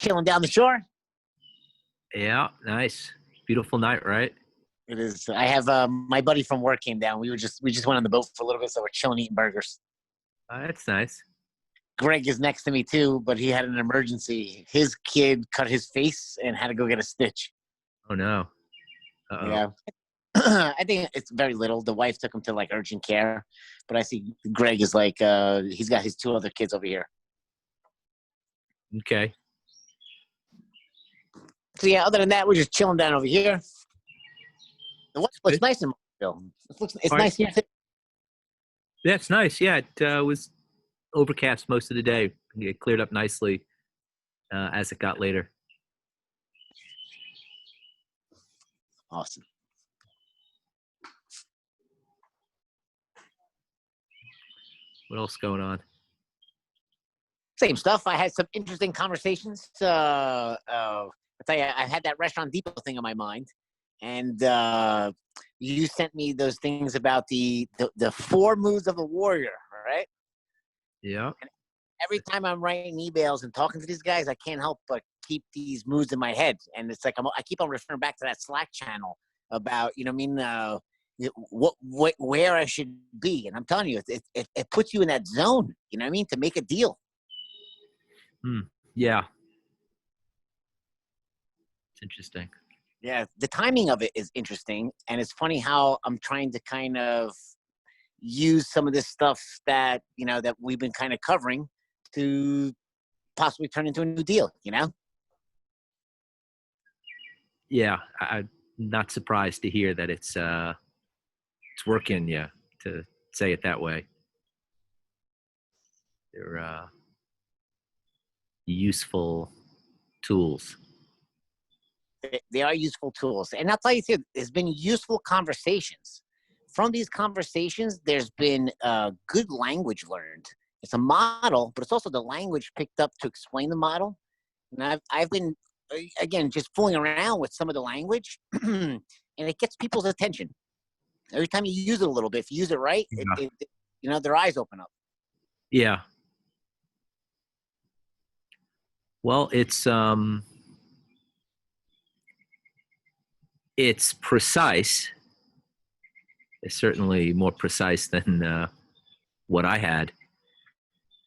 chilling down the shore. Yeah, nice. Beautiful night, right? It is. I have my buddy from work came down. We just went on the boat for a little bit, so we're chilling, eating burgers. That's nice. Greg is next to me too, but he had an emergency. His kid cut his face and had to go get a stitch. Oh no. Uh-oh. Yeah. I think it's very little. The wife took him to like urgent care, but I see Greg is like he's got his two other kids over here. Okay. So yeah, other than that, we're just chilling down over here. The weather looks nice in Marshville. It's nice here too. Yeah, it's nice. Yeah, it was overcast most of the day. It cleared up nicely as it got later. Awesome. What else going on? Same stuff. I had some interesting conversations. I tell you, I had that Restaurant Depot thing in my mind, and you sent me those things about the 4 moves of a warrior, right? Yeah. And every time I'm writing emails and talking to these guys, I can't help but keep these moves in my head, and it's like I keep on referring back to that Slack channel about where I should be, and I'm telling you, it puts you in that zone. You know what I mean? To make a deal. Yeah. It's interesting. Yeah, the timing of it is interesting, and it's funny how I'm trying to kind of use some of this stuff that that we've been kind of covering to possibly turn into a new deal. Yeah, I'm not surprised to hear that it's working. Yeah, to say it that way. They're useful tools. They are useful tools, and I'll tell you too, there's been useful conversations. From these conversations, there's been good language learned. It's a model, but it's also the language picked up to explain the model. And I've been again just fooling around with some of the language, and it gets people's attention. Every time you use it a little bit, if you use it right, Yeah. their eyes open up. Yeah. Well, it's precise. It's certainly more precise than what I had.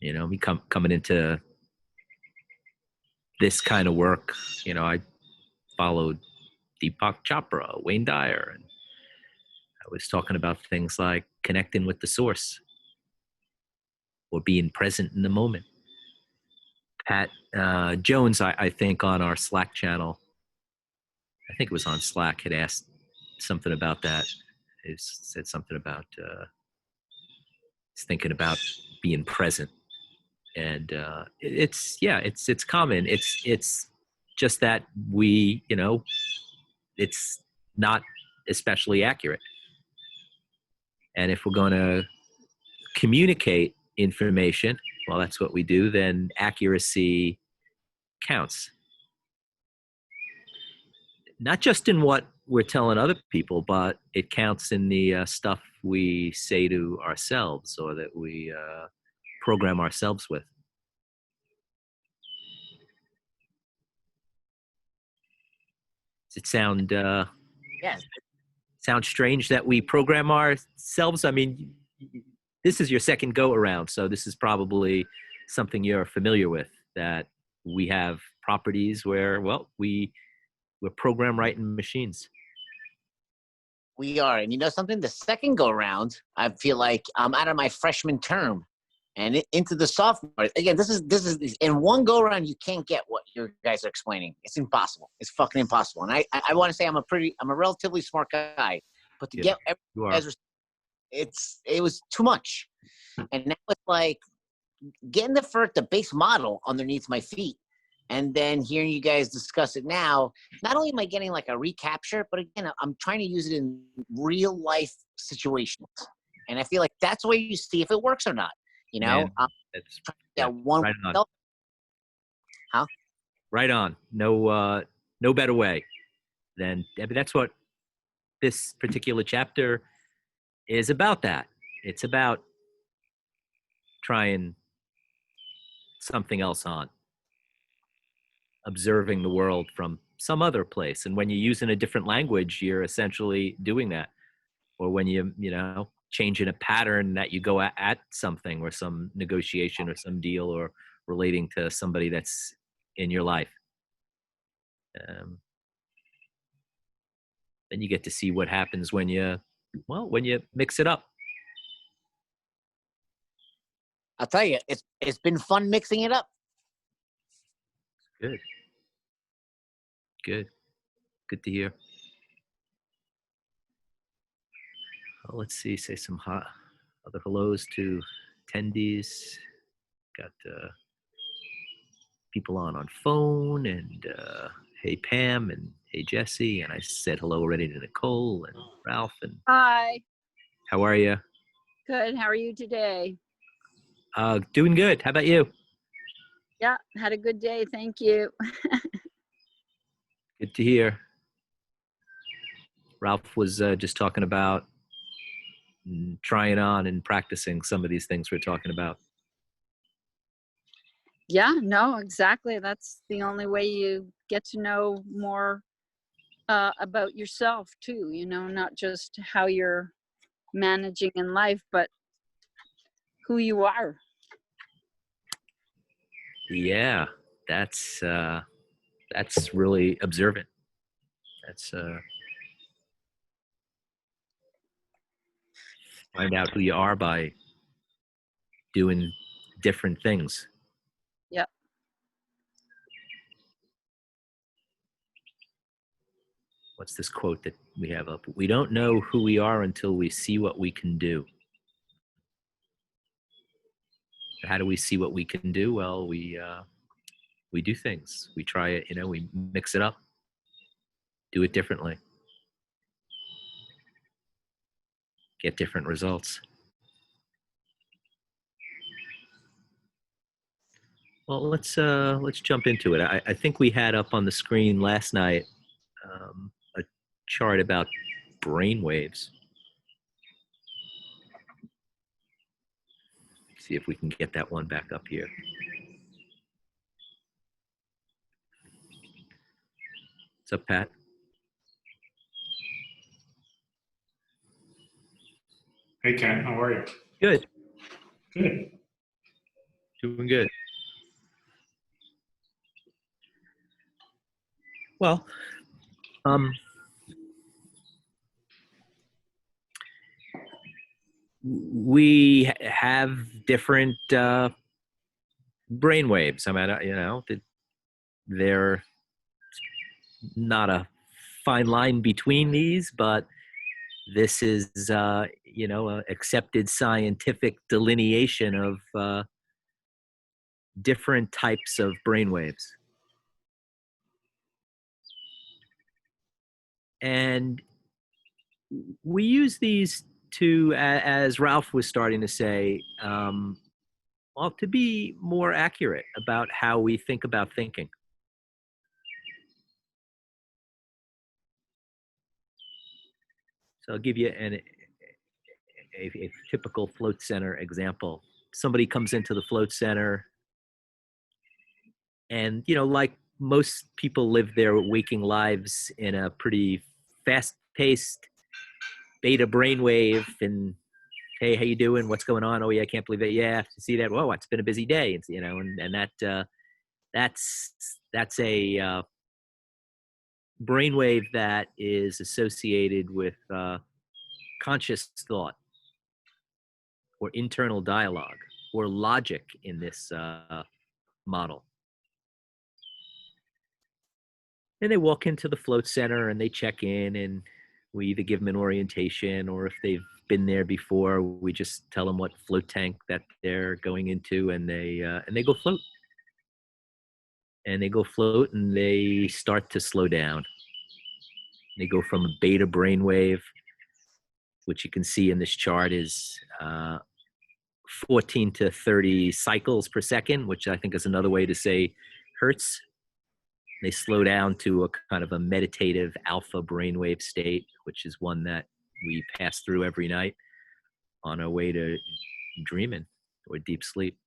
Me coming into this kind of work, I followed Deepak Chopra, Wayne Dyer, and I was talking about things like connecting with the source or being present in the moment. Pat Jones, I think on our Slack channel, I think it was on Slack, had asked something about that. He said something about thinking about being present, and it's common. It's just that it's not especially accurate. And if we're going to communicate information, well, that's what we do, then accuracy counts. Not just in what we're telling other people, but it counts in the stuff we say to ourselves or that we program ourselves with. Does it sound sound strange that we program ourselves? I mean, this is your second go around, so this is probably something you're familiar with, that we have properties where, well, we're program writing machines. We are. And you know something? The second go around, I feel like I'm out of my freshman term and into the sophomore. Again, this is in one go around, you can't get what you guys are explaining. It's impossible. It's fucking impossible. And I want to say I'm a relatively smart guy, but to get everything, it was too much. And now it's like getting the base model underneath my feet. And then hearing you guys discuss it now, not only am I getting like a recapture, but again, I'm trying to use it in real life situations. And I feel like that's where you see if it works or not. One. Right on. Huh? Right on. No better way than, that's what this particular chapter is about. That it's about trying something else on. observing the world from some other place. And when you use in a different language, you're essentially doing that. Or when you change in a pattern that you go at something, or some negotiation or some deal, or relating to somebody that's in your life. Then you get to see what happens when you mix it up. I'll tell you, it's been fun mixing it up. Good to hear. Well, let's see, say some other hellos to attendees. Got people on phone, and hey Pam, and hey Jesse, and I said hello already to Nicole and Ralph. And hi, how are you? good. How are you today? Doing good. How about you? Yeah, had a good day. Thank you. Good to hear. Ralph was just talking about trying on and practicing some of these things we're talking about. Yeah, no, exactly. That's the only way you get to know more about yourself too, not just how you're managing in life, but who you are. Yeah, that's really observant. That's find out who you are by doing different things. Yeah. What's this quote that we have up? We don't know who we are until we see what we can do. How do we see what we can do? Well, we do things. We try it, we mix it up, do it differently, get different results. Well, let's jump into it. I think we had up on the screen last night a chart about brainwaves. See if we can get that one back up here. What's up, Pat? Hey, Ken, how are you? Good. Good. Doing good. Well, we have different brainwaves. I mean, they're not a fine line between these, but this is, accepted scientific delineation of different types of brainwaves. And we use these to, as Ralph was starting to say, to be more accurate about how we think about thinking. So I'll give you a typical float center example. Somebody comes into the float center, and like most people live their waking lives in a pretty fast-paced beta brainwave, and hey, how you doing? What's going on? Oh yeah, I can't believe it. Yeah, see that? Whoa, it's been a busy day. And that's a brainwave that is associated with conscious thought, or internal dialogue, or logic in this model. And they walk into the float center and they check in, and we either give them an orientation, or if they've been there before, we just tell them what float tank that they're going into, and they go float. And they go float, and they start to slow down. They go from a beta brainwave, which you can see in this chart is 14 to 30 cycles per second, which I think is another way to say hertz. They slow down to a kind of a meditative alpha brainwave state, which is one that we pass through every night on our way to dreaming or deep sleep.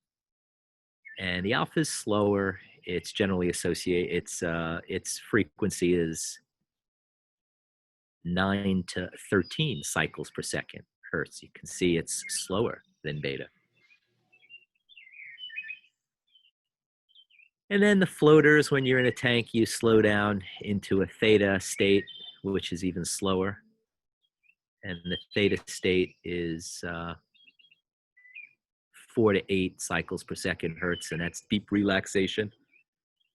And the alpha is slower, it's generally associated, its frequency is 9 to 13 cycles per second hertz. You can see it's slower than beta. And then the floaters, when you're in a tank, you slow down into a theta state, which is even slower. And the theta state is 4 to 8 cycles per second hertz, and that's deep relaxation,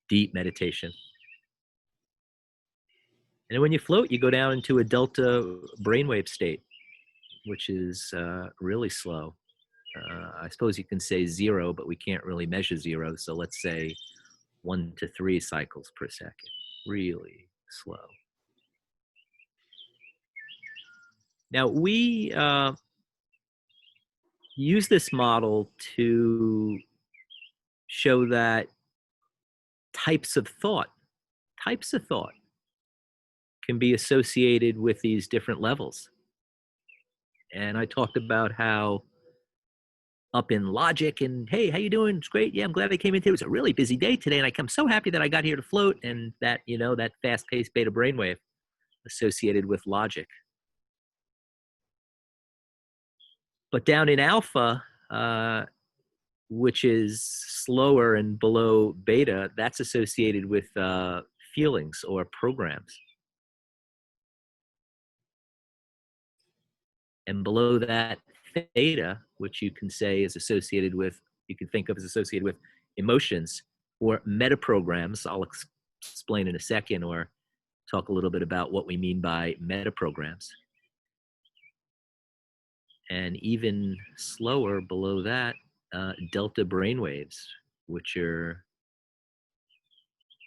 deep meditation. And then when you float, you go down into a delta brainwave state, which is really slow. I suppose you can say 0, but we can't really measure 0. So let's say 1 to 3 cycles per second, really slow. Now, we use this model to show that types of thought can be associated with these different levels. And I talked about how up in logic and, hey, how you doing? It's great. Yeah, I'm glad I came in today. It was a really busy day today, and I'm so happy that I got here to float. And that, that fast-paced beta brainwave associated with logic. But down in alpha, which is slower and below beta, that's associated with feelings or programs. And below that, theta, which you can say is associated with, you can think of as associated with emotions or metaprograms. I'll explain in a second, or talk a little bit about what we mean by metaprograms. And even slower below that, delta brainwaves, which are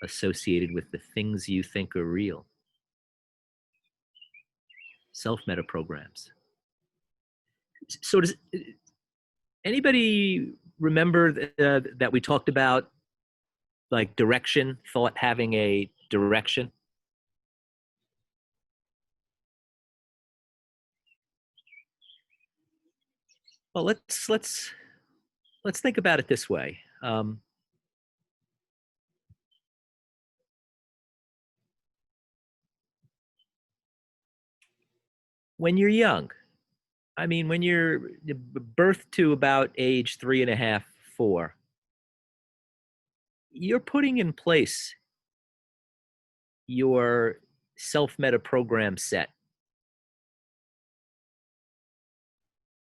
associated with the things you think are real. Self-metaprograms. So does anybody remember that we talked about like direction, thought having a direction? Well, let's think about it this way. When you're young, I mean, when you're birthed to about age 3.5, 4, you're putting in place your self-meta program set.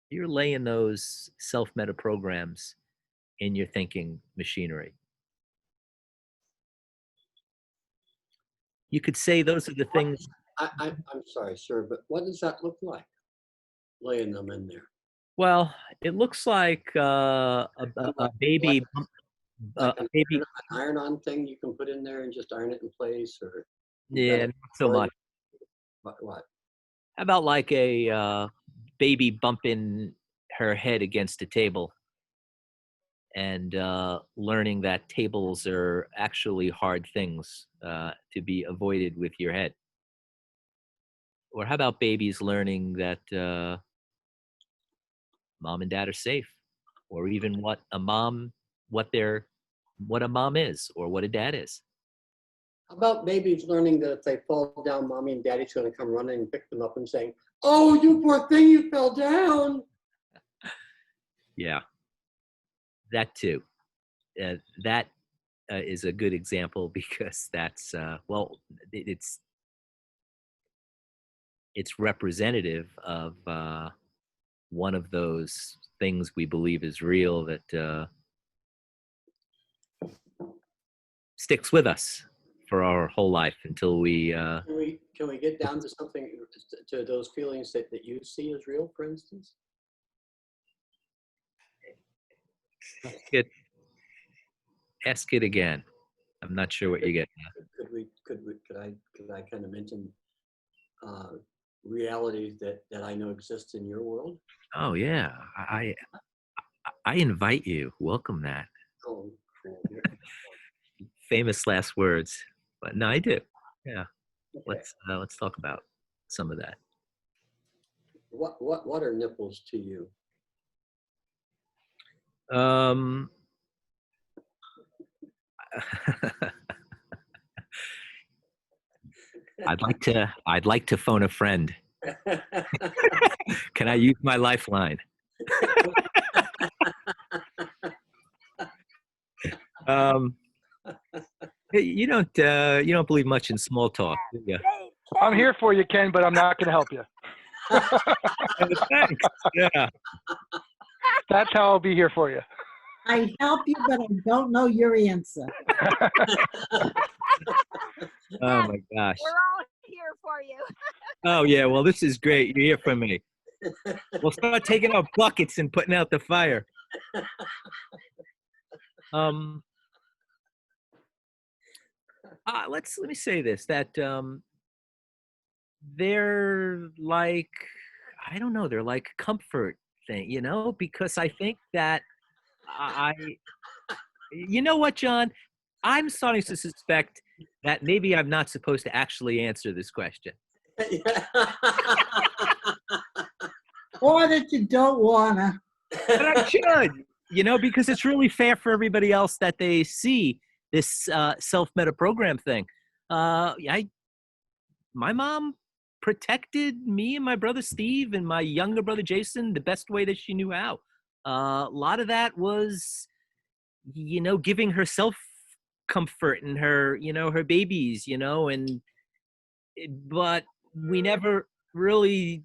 You're laying those self-meta programs in your thinking machinery. You could say those are the things. I'm sorry, sir, but what does that look like, laying them in there? Well, it looks like a baby. Like A baby. an iron-on thing you can put in there and just iron it in place, or Yeah, not so much. What? How about like a baby bumping her head against a table and learning that tables are actually hard things to be avoided with your head? Or how about babies learning that mom and dad are safe, or even what a mom is, or what a dad is? How about babies learning that if they fall down, mommy and daddy's going to come running and pick them up and saying, "Oh, you poor thing, you fell down." Yeah, that too. That is a good example, because that's well, it's representative of one of those things we believe is real that sticks with us for our whole life until we. Can we get down to something, to those feelings that you see as real, for instance? Ask it again. I'm not sure what you get. Could I kind of mention realities that I know exist in your world? Oh yeah, I invite you. Welcome that. Oh, cool. Famous last words, but no, I do. Yeah, Okay. let's talk about some of that. What are nipples to you? I'd like to phone a friend. Can I use my lifeline? Hey, you don't believe much in small talk, do you? I'm here for you, Ken, but I'm not going to help you. Thanks. Yeah. That's how I'll be here for you. I help you, but I don't know your answer. Oh my gosh. We're all here for you. Oh yeah. Well, this is great. You hear from me. We'll start taking out buckets and putting out the fire. Let me say this, that they're like, I don't know, they're like comfort thing, because I think that you know what, John? I'm starting to suspect that maybe I'm not supposed to actually answer this question. Or that you don't wanna. But I should, because it's really fair for everybody else that they see this self-meta program thing. My mom protected me and my brother Steve and my younger brother Jason the best way that she knew how. A lot of that was, giving herself comfort and her, her babies, but we never really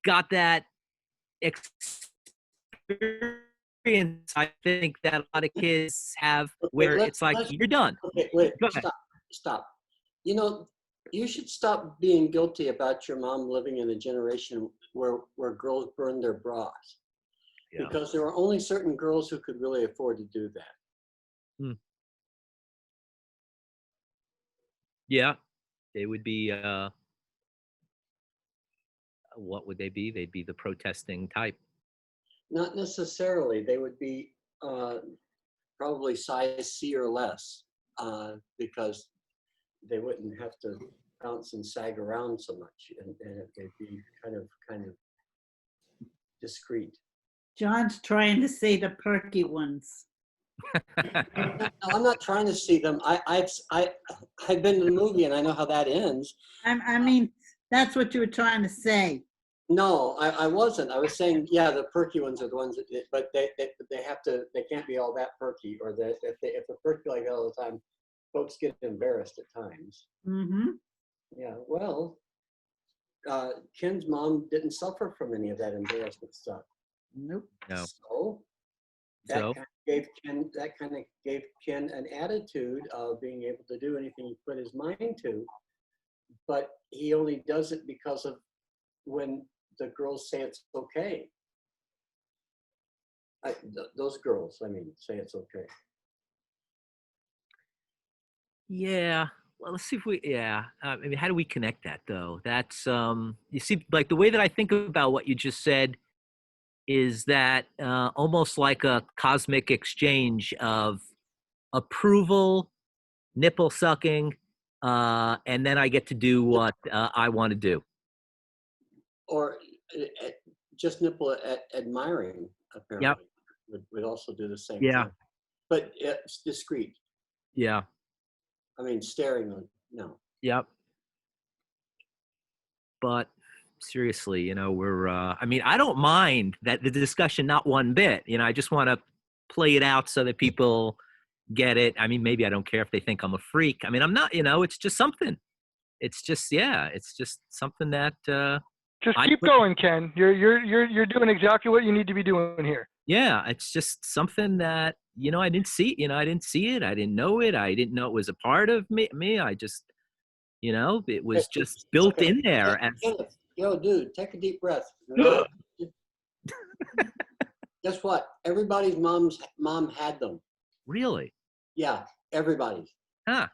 got that experience, I think, that a lot of kids have, where it's like, you're done. Okay, wait, Go ahead. stop. You should stop being guilty about your mom living in a generation where girls burned their bras. Yeah. Because there were only certain girls who could really afford to do that. Yeah, they would be, what would they be? They'd be the protesting type. Not necessarily. They would be probably size C or less, because they wouldn't have to bounce and sag around so much, and they'd be kind of discreet. John's trying to say the perky ones. No, I'm not trying to see them. I've been to the movie and I know how that ends. I mean, that's what you were trying to say. No, I wasn't. I was saying, yeah, the perky ones are the ones that, but they can't be all that perky, or that if they're perky like that all the time, folks get embarrassed at times. Mm-hmm. Yeah, well, Ken's mom didn't suffer from any of that embarrassment stuff. Nope. No. So that kind of gave Ken an attitude of being able to do anything he put his mind to, but he only does it because of when the girls say it's okay. Those girls, say it's okay. Yeah. Well, let's see if we, how do we connect that though? That's, you see, like the way that I think about what you just said is that almost like a cosmic exchange of approval, nipple sucking, and then I get to do what I want to do. Or just nipple admiring, apparently. Yep. Would also do the same Yeah. thing. But it's discreet. Yeah. Staring on, no. Yep. But seriously, we're, I don't mind that the discussion, not one bit, I just want to play it out so that people get it. Maybe I don't care if they think I'm a freak. I'm not, it's just something. It's just, it's just something that, just keep going, Ken. You're doing exactly what you need to be doing here. Yeah, it's just something that, I didn't see, I didn't see it. I didn't know it. I didn't know it was a part of me. I just, it was just built in there. Yo, dude, take a deep breath. Guess what? Everybody's mom had them. Really? Yeah, everybody's. Huh.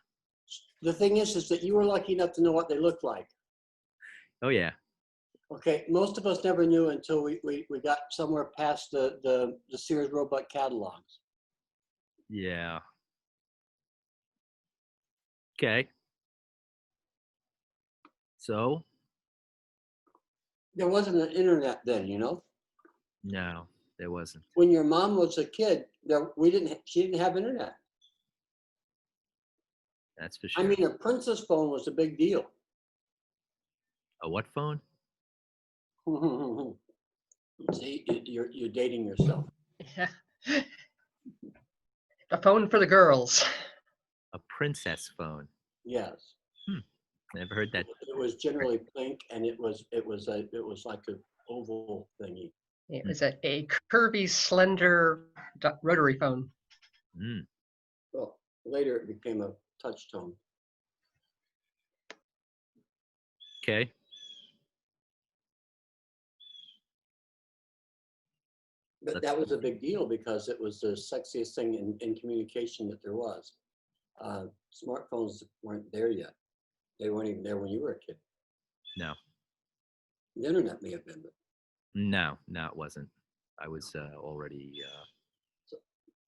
The thing is that you were lucky enough to know what they looked like. Oh, yeah. Okay, most of us never knew until we got somewhere past the Sears Roebuck catalogs. Yeah. Okay. So? There wasn't an internet then, No, there wasn't. When your mom was a kid, she didn't have internet. That's for I sure. mean, a princess phone was a big deal. A what phone? See, you're dating yourself. Yeah. A phone for the girls. A princess phone. Yes. Never heard that. It was generally pink, and it was like an oval thingy. It was a curvy, slender rotary phone. Mm. Well, later it became a touch tone. Okay. But that was a big deal because it was the sexiest thing in communication that there was. Smartphones weren't there yet. They weren't even there when you were a kid. No. The internet may have been, but No, it wasn't. I was already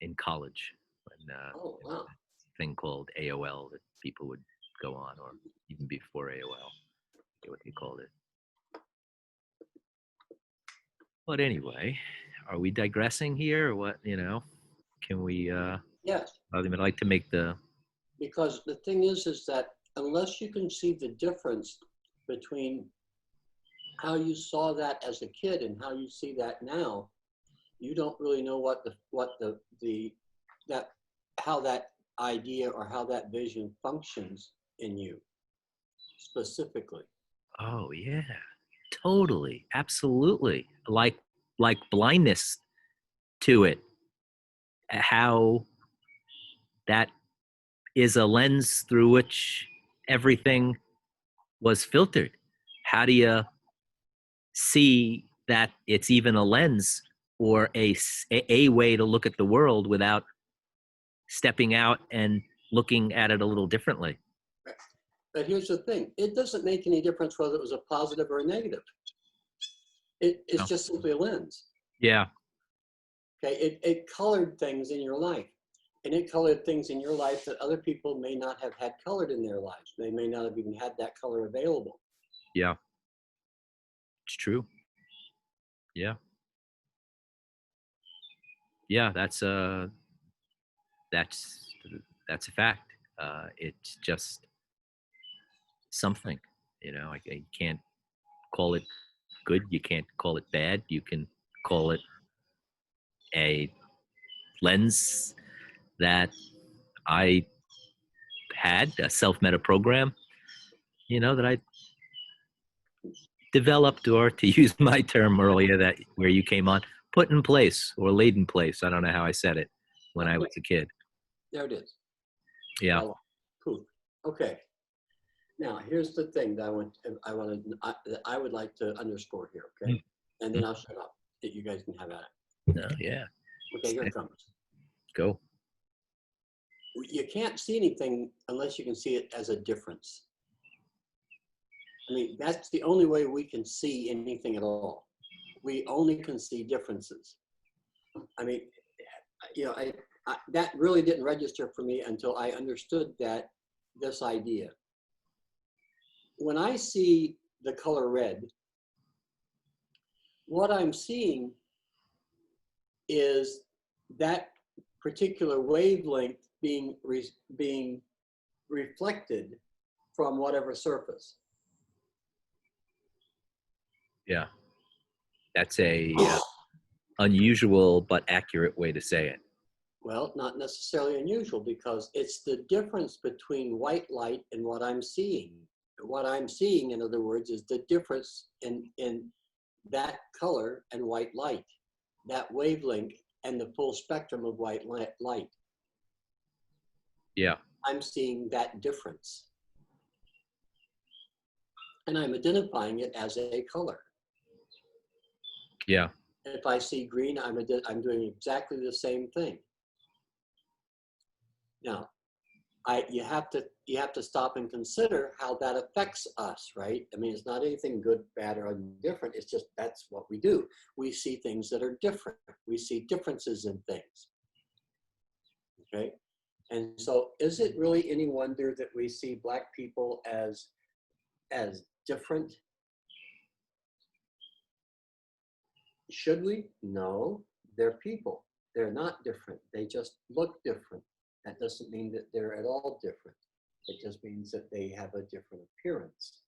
in college when oh there was wow. a thing called AOL that people would go on, or even before AOL, I forget what they called it. But anyway, are we digressing here, or what? Can we? Yes, I'd like to make the. because the thing is that unless you can see the difference between how you saw that as a kid and how you see that now, you don't really know how that idea or how that vision functions in you specifically. Oh yeah, totally, absolutely. Like blindness to it. How that is a lens through which everything was filtered. How do you see that it's even a lens or a way to look at the world without stepping out and looking at it a little differently? But here's the thing, it doesn't make any difference whether it was a positive or a negative. It's No. just simply a lens. Yeah. Okay, it colored things in your life. And it colored things in your life that other people may not have had colored in their lives. They may not have even had that color available. Yeah. It's true. Yeah. Yeah, that's a fact. It's just something, you can't call it good, you can't call it bad, you can call it a lens that I had, a self-meta program, that I developed, or to use my term earlier, that where you came on, put in place or laid in place. I don't know how I said it when I was a kid. There it is. Yeah. Well, cool. Okay. Now here's the thing that I would like to underscore here. Okay, and then I'll shut up. That you guys can have at it. No, yeah. Okay, here it comes. Go. You can't see anything unless you can see it as a difference. I mean, that's the only way we can see anything at all. We only can see differences. I mean, that really didn't register for me until I understood this idea. When I see the color red, what I'm seeing is that particular wavelength being reflected from whatever surface. Yeah. That's a unusual but accurate way to say it. Well, not necessarily unusual, because it's the difference between white light and what I'm seeing. What I'm seeing, in other words, is the difference in that color and white light, that wavelength and the full spectrum of white light. Yeah. I'm seeing that difference. And I'm identifying it as a color. Yeah. If I see green, I'm doing exactly the same thing. Now, you have to stop and consider how that affects us, right? I mean, it's not anything good, bad, or indifferent. It's just that's what we do. We see things that are different. We see differences in things. Okay, and so is it really any wonder that we see Black people as different? Should we? No, they're people. They're not different. They just look different. That doesn't mean that they're at all different. It just means that they have a different appearance.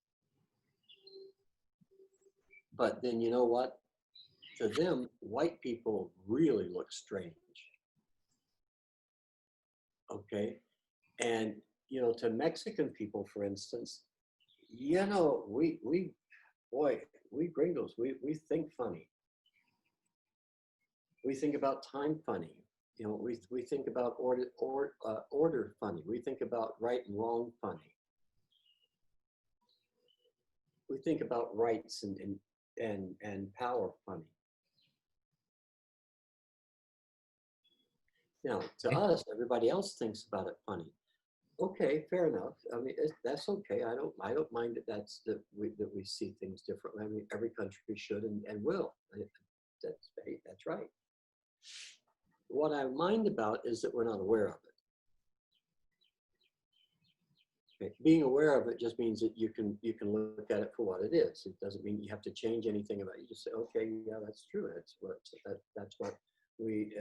But then you know what? To them, white people really look strange. Okay? And, you know, to Mexican people, for instance, you know, we gringos, we think funny. We think about time funny. You know, we think about order funny. We think about right and wrong funny. We think about rights and power funny. Now, to us, everybody else thinks about it funny. Okay, fair enough. I mean, that's okay. I don't mind that we see things differently. I mean, every country should and will. That's right. What I mind about is that we're not aware of it. Okay. Being aware of it just means that you can look at it for what it is. It doesn't mean you have to change anything about it. You just say, okay, yeah, that's true. That's what we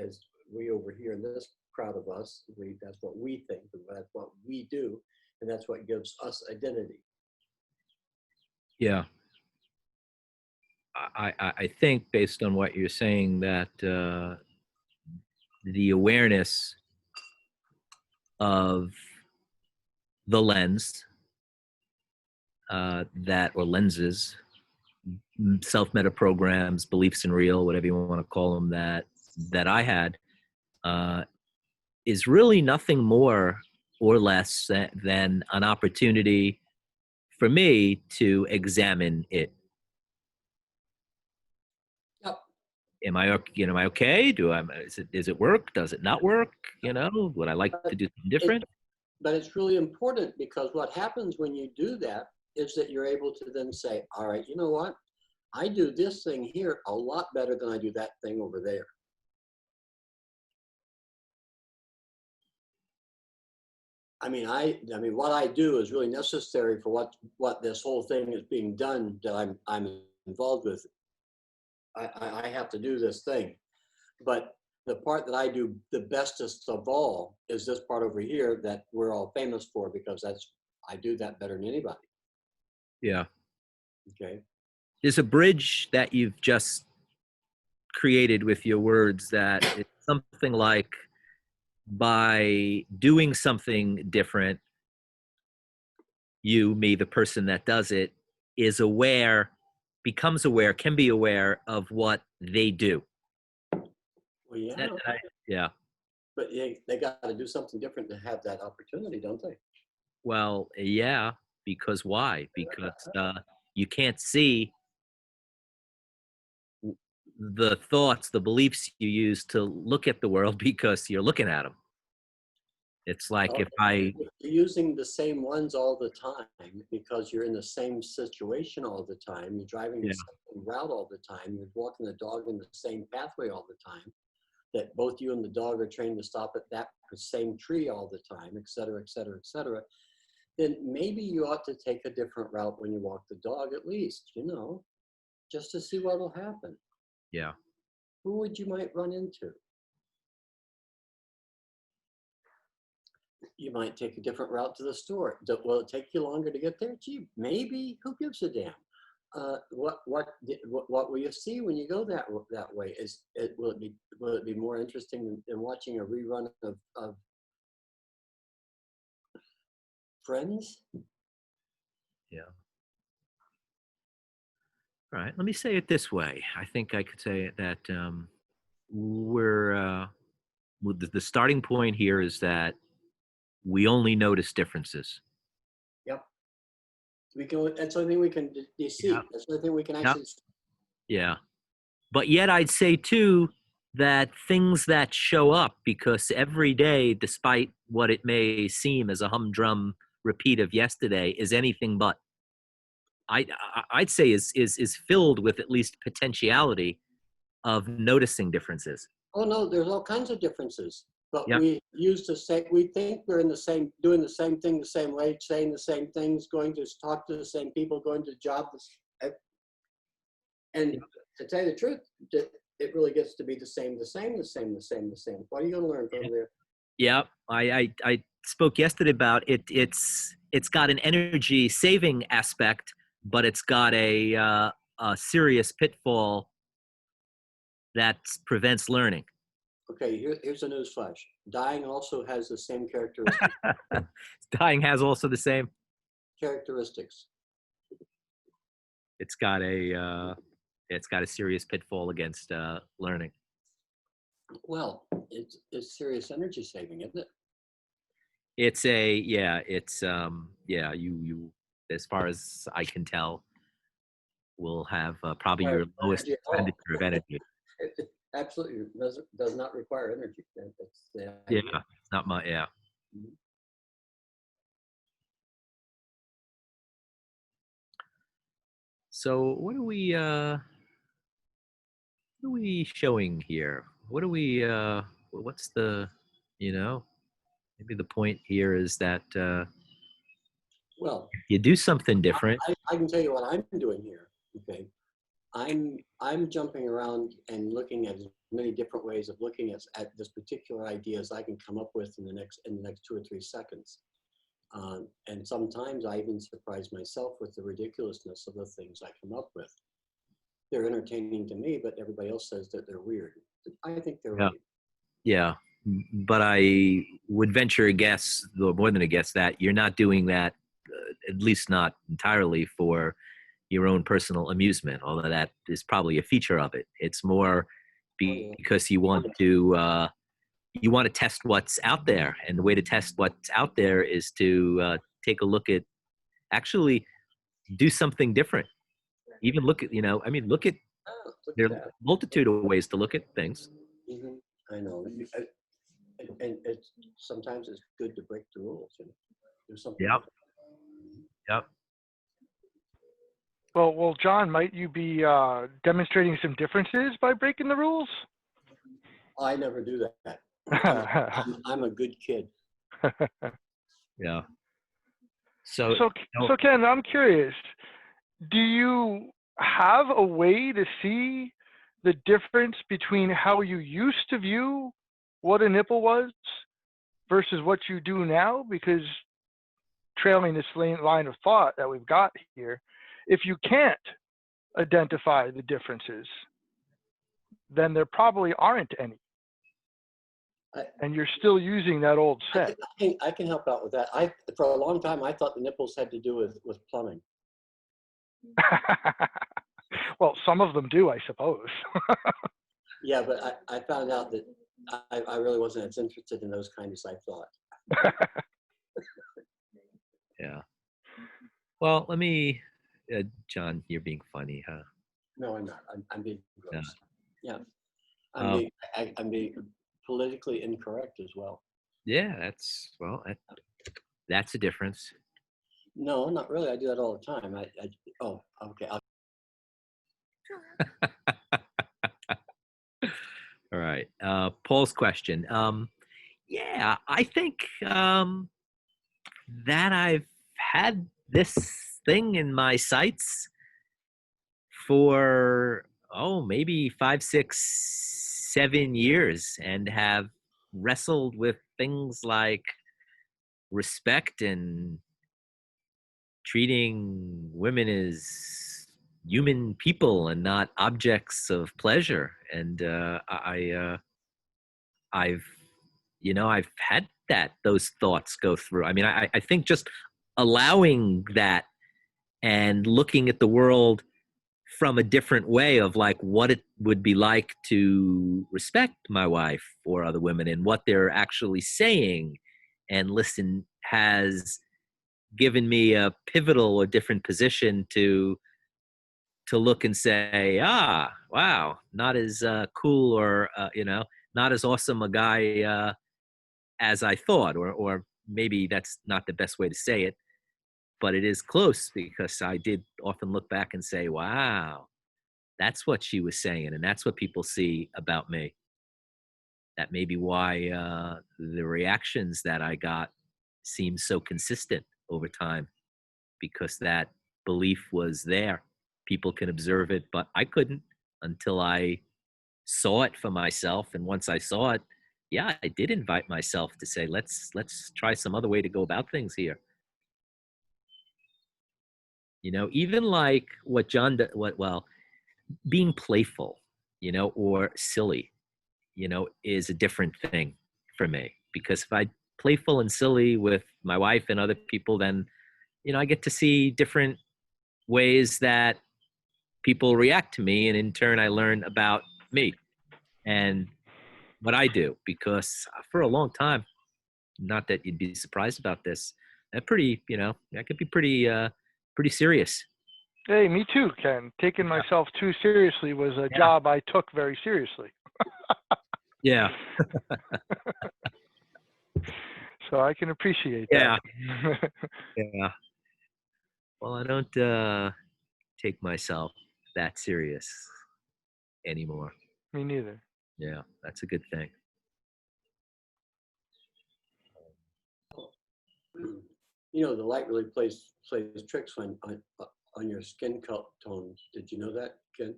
over here in this crowd of us, that's what we think, and that's what we do, and that's what gives us identity. Yeah. I think based on what you're saying that the awareness of the lens or lenses, self-meta programs, beliefs in real, whatever you want to call them, that I had is really nothing more or less than an opportunity for me to examine it. Yep. Am I okay? Does it work? Does it not work? You know, would I like to do something different? But it's really important, because what happens when you do that is that you're able to then say, all right, you know what? I do this thing here a lot better than I do that thing over there. I mean, what I do is really necessary for what this whole thing is being done that I'm involved with. I have to do this thing, but the part that I do the bestest of all is this part over here that we're all famous for, because I do that better than anybody. Yeah. Okay. There's a bridge that you've just created with your words that it's something like, by doing something different, me, the person that does it, becomes aware, can be aware of what they do. Well, yeah. Yeah. But they got to do something different to have that opportunity, don't they? Well, yeah, because why? Because you can't see the thoughts, the beliefs you use to look at the world because you're looking at them. It's like if you're using the same ones all the time because you're in the same situation all the time. You're driving the same route all the time. You're walking the dog in the same pathway all the time. That both you and the dog are trained to stop at that same tree all the time, et cetera, et cetera, et cetera. Then maybe you ought to take a different route when you walk the dog, at least, you know, just to see what will happen. Yeah. Who would you might run into? You might take a different route to the store. Will it take you longer to get there? Gee, maybe. Who gives a damn? What will you see when you go that way? Will it be more interesting than watching a rerun of Friends? Yeah. All right. Let me say it this way. I think I could say that the starting point here is that we only notice differences. Yep. That's the only thing we can see. Yeah. That's the only thing we can actually see. Yeah. But yet I'd say too that things that show up, because every day, despite what it may seem as a humdrum repeat of yesterday, is anything but. I'd say is filled with at least potentiality of noticing differences. Oh no, there's all kinds of differences. But Yeah. we think we're in the same, doing the same thing the same way, saying the same things, going to talk to the same people, going to jobs. And to tell you the truth, it really gets to be the same. What are you going to learn from there? Yeah, I spoke yesterday about it. It's got an energy saving aspect, but it's got a serious pitfall that prevents learning. Okay, here's a news flash. Dying also has the same characteristics. Dying has also the same. characteristics. It's got a serious pitfall against learning. Well, it's serious energy saving, isn't it? It's you as far as I can tell, will have probably your lowest Energy at all. expenditure of energy. It absolutely does not require energy. That's the Yeah, idea. it's not my yeah. Mhm. So what are we showing here? What are we what's the maybe the point here is that Well, you do something different. I can tell you what I'm doing here. Okay, I'm jumping around and looking at as many different ways of looking at this particular idea as I can come up with in the next 2 or 3 seconds. And sometimes I even surprise myself with the ridiculousness of the things I come up with. They're entertaining to me, but everybody else says that they're weird. I think they're Yeah. right. Yeah, but I would venture a guess, or more than a guess, that you're not doing that, at least not entirely for your own personal amusement, although that is probably a feature of it. It's more because you want to test what's out there, and the way to test what's out there is to take a look at, actually do something different. Even look at, look at, Oh, look there at are that. a multitude of ways to look at things. Mhm. I know. And it's sometimes it's good to break the rules and do something. Yep. different. Yep. Well, John, might you be demonstrating some differences by breaking the rules? I never do that. I'm a good kid. Yeah. So, So Ken, I'm curious. Do you have a way to see the difference between how you used to view what a nipple was versus what you do now? Because trailing this line of thought that we've got here, if you can't identify the differences, then there probably aren't any. And you're still using that old set. I can help out with that. For a long time, I thought the nipples had to do with plumbing. Well, some of them do, I suppose. Yeah, but I found out that I really wasn't as interested in those kinds as I thought. yeah. Well, let me, John, you're being funny, huh? No, I'm not. I'm being gross. Yeah. Um, I'm being politically incorrect as well. Yeah, that's a difference. No, not really. I do that all the time. Oh, okay. All right. Paul's question. Yeah, I think that I've had this thing in my sights for maybe 5, 6, 7 years, and have wrestled with things like respect and treating women as human people and not objects of pleasure. And I've had those thoughts go through. I mean, I think just allowing that and looking at the world from a different way of like what it would be like to respect my wife or other women and what they're actually saying and listen has given me a pivotal or different position to look and say, wow, not as cool or not as awesome a guy as I thought, or maybe that's not the best way to say it, but it is close, because I did often look back and say, wow, that's what she was saying, and that's what people see about me. That may be why the reactions that I got seem so consistent over time, because that belief was there. People can observe it, but I couldn't until I saw it for myself. And once I saw it, yeah, I did invite myself to say, let's try some other way to go about things here. You know, even like what John, well, being playful, you know, or silly, you know, is a different thing for me. Because if I playful and silly with my wife and other people, then, you know, I get to see different ways that people react to me. And in turn, I learn about me and what I do. Because for a long time, not that you'd be surprised about this, that pretty, you know, that could be pretty serious. Hey, me too, Ken. Taking myself too seriously was a job I took very seriously. Yeah. So I can appreciate that. Yeah. Well, I don't take myself that serious anymore. Me neither. Yeah, that's a good thing. You know, the light really plays tricks on your skin tones. Did you know that, Ken?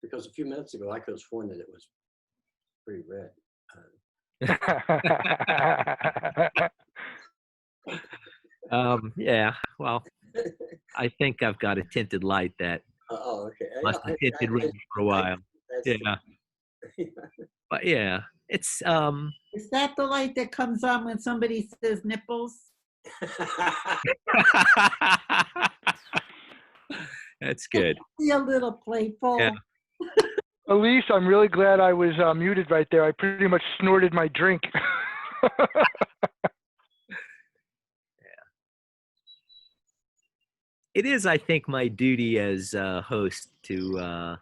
Because a few minutes ago, I could have sworn that it was pretty red. Yeah, well, I think I've got a tinted light that Okay. must have tinted red for a while. Yeah. But yeah, it's Is that the light that comes on when somebody says nipples? that's good. Be a little playful. Yeah. Elise, I'm really glad I was muted right there. I pretty much snorted my drink. It is, I think, my duty as host to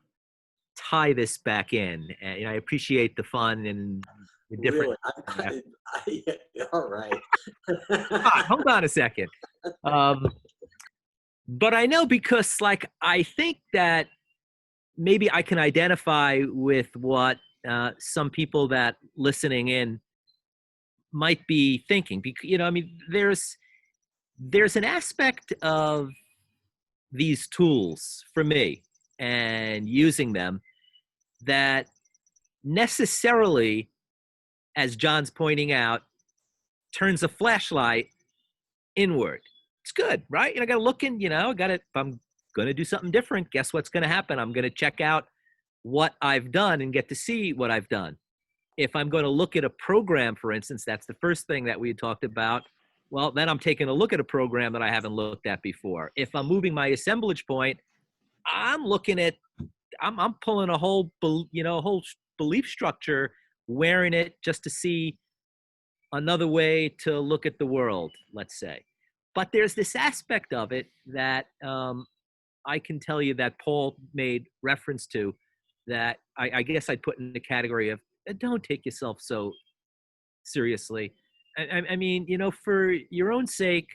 tie this back in. And, you know, I appreciate the fun and the different. Really? All right. Hold on a second. But I know because, like, I think that maybe I can identify with what some people that listening in might be thinking. Because, you know, I mean, there's an aspect of these tools for me and using them that necessarily, as John's pointing out, turns a flashlight inward. It's good, right? You know, I got to look in, you know, if I'm going to do something different, guess what's going to happen? I'm going to check out what I've done and get to see what I've done. If I'm going to look at a program, for instance, that's the first thing that we talked about. Well, then I'm taking a look at a program that I haven't looked at before. If I'm moving my assemblage point, I'm pulling a whole belief structure, wearing it just to see another way to look at the world, let's say. But there's this aspect of it that I can tell you that Paul made reference to that I guess I'd put in the category of don't take yourself so seriously. I mean, you know, for your own sake,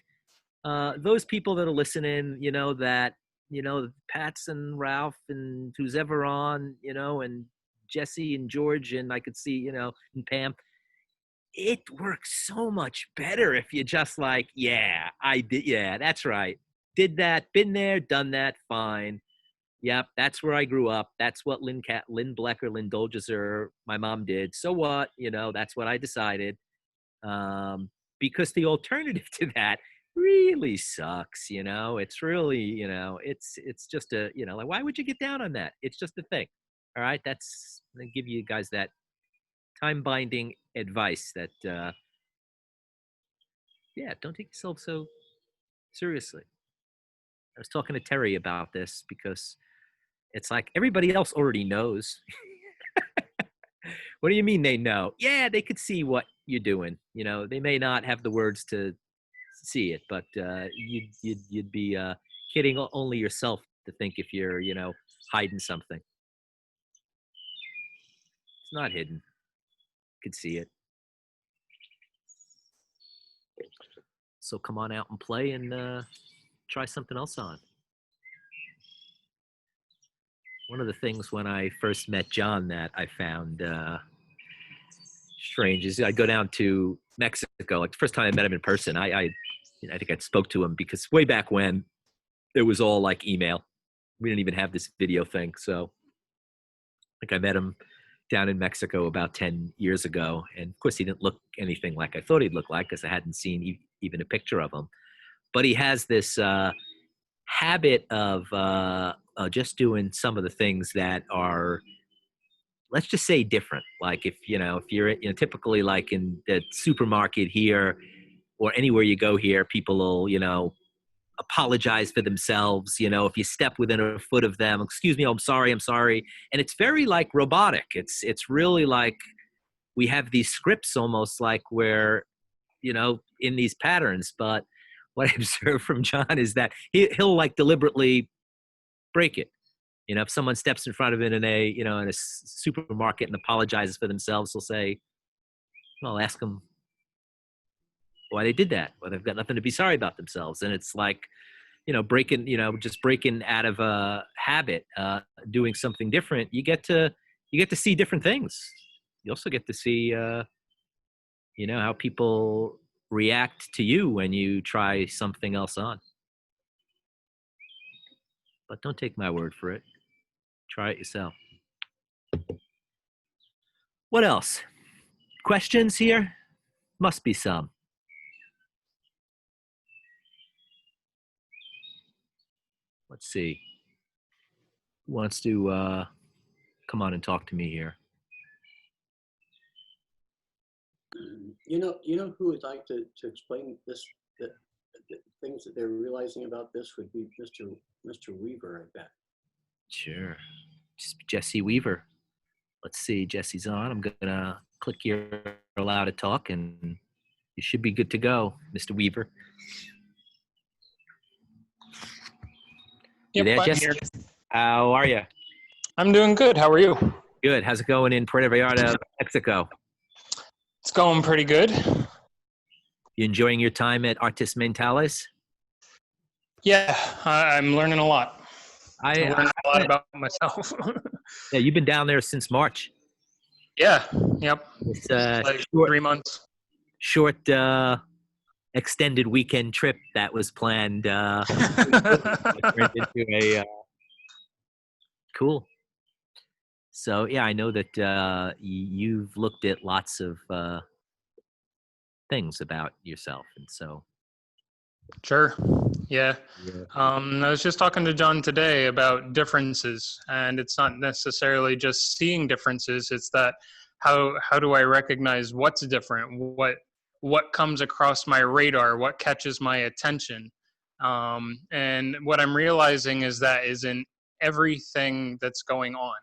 those people that are listening, you know, that, you know, Pat's and Ralph and who's ever on, you know, and Jesse and George, and I could see, you know, and Pam, it works so much better if you just like, yeah, I did. Yeah, that's right. Did that, been there, done that, fine. Yep, that's where I grew up. That's what Lynn Blecker, Lynn Dolgeser, my mom did. So what? You know, that's what I decided. Because the alternative to that really sucks, you know. It's really, you know, it's just a, you know, like, why would you get down on that? It's just a thing. All right, that's, I give you guys that time-binding advice that, yeah, don't take yourself so seriously. I was talking to Terry about this because it's like everybody else already knows. What do you mean they know? Yeah, they could see what you're doing. You know, they may not have the words to see it, but you'd be kidding only yourself to think if you're, you know, hiding something. It's not hidden. You could see it. So come on out and play and try something else on. One of the things when I first met John that I found strange is I'd go down to Mexico. Like the first time I met him in person, I think I spoke to him because way back when it was all like email. We didn't even have this video thing. So I think I met him down in Mexico about 10 years ago. And of course, he didn't look anything like I thought he'd look like because I hadn't seen even a picture of him. But he has this habit of just doing some of the things that are, let's just say, different. Like if you're typically like in the supermarket here or anywhere you go here, people will, apologize for themselves. If you step within a foot of them, excuse me, I'm sorry. And it's very like robotic. It's really like we have these scripts almost like we're, in these patterns. But what I observed from John is that he'll like deliberately break it. If someone steps in front of it in a supermarket and apologizes for themselves, he'll say, well, ask them why they did that. Well, they've got nothing to be sorry about themselves. And it's like, just breaking out of a habit, doing something different. You get to see different things. You also get to see, how people react to you when you try something else on. But don't take my word for it. Try it yourself. What else? Questions here? Must be some. Let's see. Who wants to come on and talk to me here? You know who would like to explain this, the things that they're realizing about this would be Mr. Weaver, I bet. Sure. Jesse Weaver. Let's see. Jesse's on. I'm going to click you're allowed to talk, and you should be good to go, Mr. Weaver. You there, I'm Jesse? here. How are you? I'm doing good. How are you? Good. How's it going in Puerto Vallarta, Mexico? It's going pretty good. You enjoying your time at Artis Mentales? Yeah, I'm learning a lot. I'm learning a lot about myself. Yeah, you've been down there since March. Yeah. Yep. It's like short, 3 months. Short, extended weekend trip that was planned. Turned into a cool. So yeah, I know that you've looked at lots of things about yourself, and so. Sure. Yeah. I was just talking to John today about differences, and it's not necessarily just seeing differences. It's that how do I recognize what's different? What comes across my radar? What catches my attention? And what I'm realizing is that is in everything that's going on.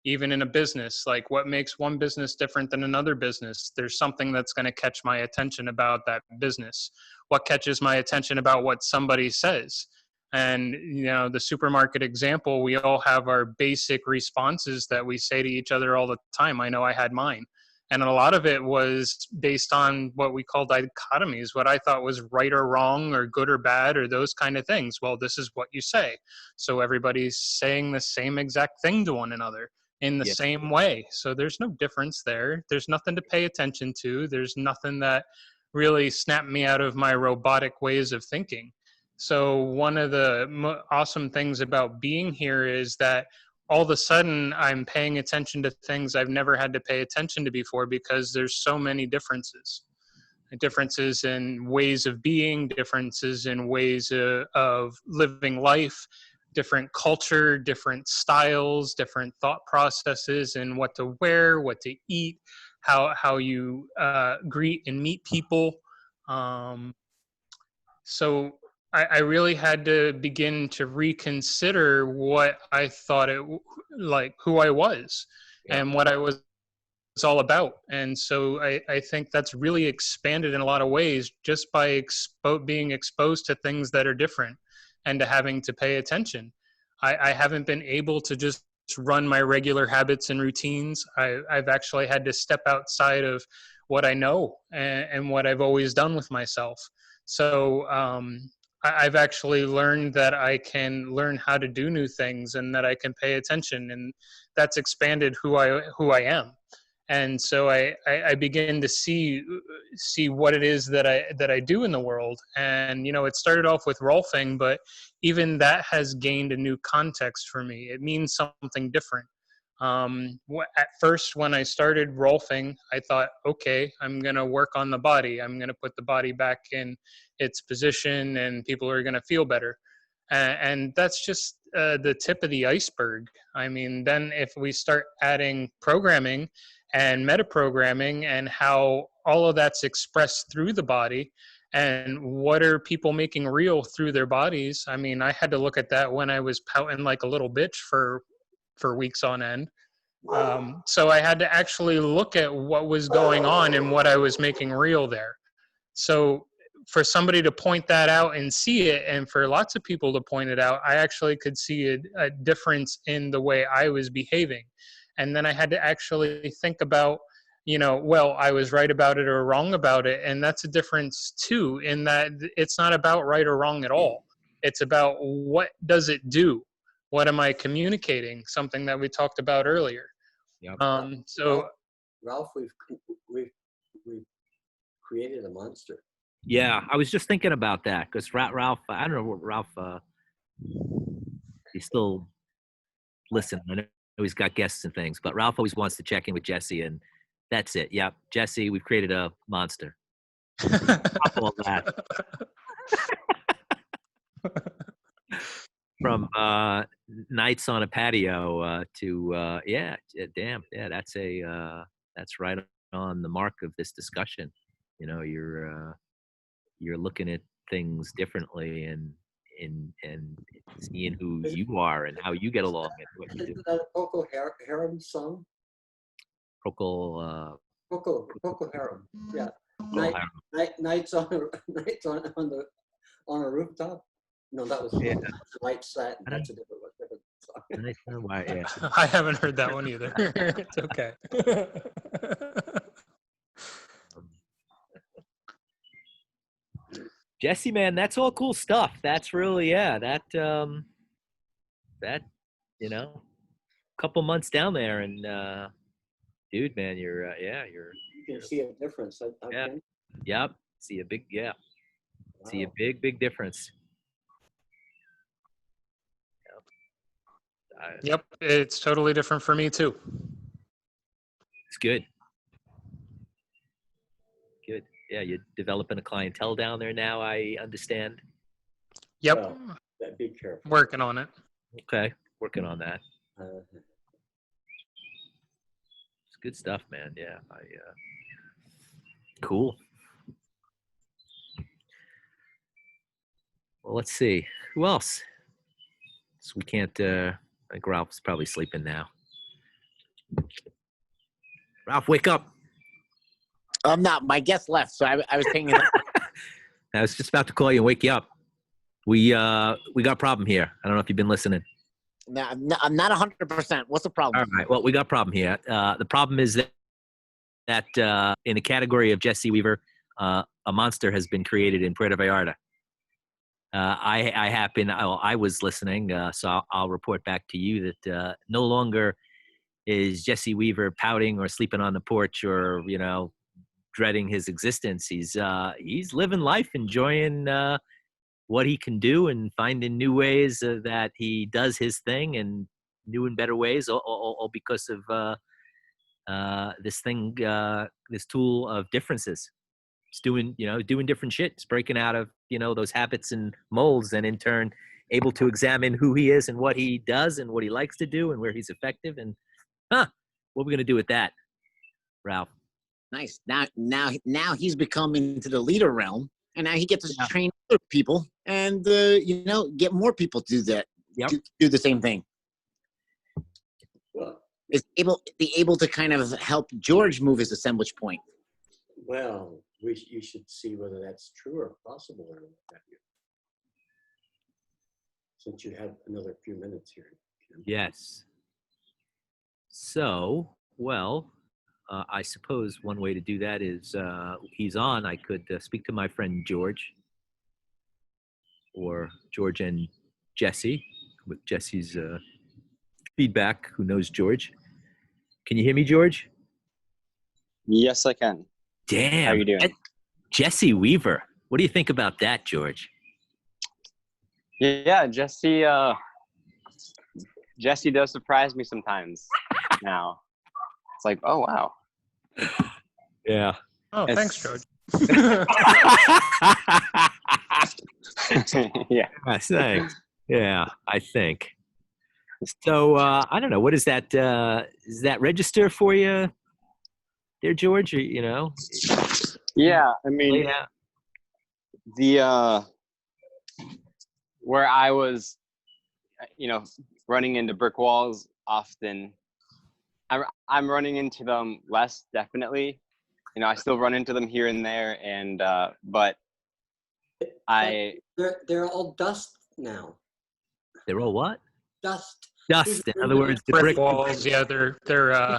Even in a business, like what makes one business different than another business? There's something that's going to catch my attention about that business. What catches my attention about what somebody says? And, the supermarket example, we all have our basic responses that we say to each other all the time. I know I had mine. And a lot of it was based on what we call dichotomies, what I thought was right or wrong or good or bad or those kind of things. Well, this is what you say. So everybody's saying the same exact thing to one another in the same way. So there's no difference there. There's nothing to pay attention to. There's nothing that really snapped me out of my robotic ways of thinking. So one of the awesome things about being here is that all of a sudden I'm paying attention to things I've never had to pay attention to before because there's so many differences. Differences in ways of being, differences in ways of living life, different culture, different styles, different thought processes, and what to wear, what to eat, how you greet and meet people. So I really had to begin to reconsider what I thought who I was and what I was all about. And so I think that's really expanded in a lot of ways just by being exposed to things that are different and to having to pay attention. I haven't been able to just run my regular habits and routines. I've actually had to step outside of what I know and what I've always done with myself. So I've actually learned that I can learn how to do new things and that I can pay attention, and that's expanded who I am. And so I begin to see what it is that I do in the world. And, it started off with rolfing, but even that has gained a new context for me. It means something different. At first, when I started Rolfing, I thought, okay, I'm going to work on the body. I'm going to put the body back in its position and people are going to feel better. And that's just the tip of the iceberg. I mean, then if we start adding programming and metaprogramming and how all of that's expressed through the body, and what are people making real through their bodies? I mean, I had to look at that when I was pouting like a little bitch for weeks on end. So I had to actually look at what was going on and what I was making real there. So for somebody to point that out and see it, and for lots of people to point it out, I actually could see a difference in the way I was behaving. And then I had to actually think about, well, I was right about it or wrong about it. And that's a difference too, in that it's not about right or wrong at all. It's about what does it do? What am I communicating? Something that we talked about earlier. Yep. So Ralph, we've created a monster. Yeah, I was just thinking about that because Ralph, I don't know what Ralph, he's still listening. I know he's got guests and things, but Ralph always wants to check in with Jesse, and that's it. Yep, Jesse, we've created a monster. All that. From nights on a patio to that's right on the mark of this discussion. You're looking at things differently and seeing who you are and how you get along and what you do. Isn't that a Procol Harum song? Procol Harum. Yeah. Nights on a rooftop. No, that was Lights. That's a different song. Yeah. I haven't heard that one either. It's okay. Jesse, man, that's all cool stuff. That's really, couple months down there, and dude, man, you're. You can see a difference. Yep. See a big, See a big difference. Yep, it's totally different for me too. It's good. Good. Yeah, you're developing a clientele down there now, I understand. Yep. Well, be careful. Working on it. Okay, working on that. It's good stuff, man. Yeah, cool. Well, let's see. Who else? So we can't, I think Ralph's probably sleeping now. Ralph, wake up. I'm not. My guest left, so I was paying attention. I was just about to call you and wake you up. We got a problem here. I don't know if you've been listening. No, I'm not 100%. What's the problem? All right. Well, we got a problem here. The problem is that in the category of Jesse Weaver, a monster has been created in Puerto Vallarta. I was listening, so I'll report back to you that no longer is Jesse Weaver pouting or sleeping on the porch or, dreading his existence. He's living life, enjoying what he can do and finding new ways that he does his thing and new and better ways, all because of this tool of differences. It's doing different shit. It's breaking out of, those habits and molds, and in turn able to examine who he is and what he does and what he likes to do and where he's effective. And what are we going to do with that, Ralph? Nice. Now he's become into the leader realm, and now he gets to train other people and get more people to do that. Yep. To do the same thing. Well, Is able to kind of help George move his assemblage point. Well, you should see whether that's true or possible or not. Since you have another few minutes here. Yes. So, I suppose one way to do that is he's on. I could speak to my friend George, or George and Jesse, with Jesse's feedback, who knows George. Can you hear me, George? Yes, I can. Damn. How are you doing? Jesse Weaver. What do you think about that, George? Yeah, Jesse does surprise me sometimes. now. It's like, oh wow. Yeah. Oh, thanks, George. Yeah. Thanks. Yeah, I think. So I don't know. What is that? Does that register for you, dear George? Or, you know, Yeah. I mean, laid out. the where I was, running into brick walls often. I'm running into them less, definitely. I still run into them here and there, and but They're all dust now. They're all what? Dust. Dust. In other words, the Brick brick walls, yeah, they're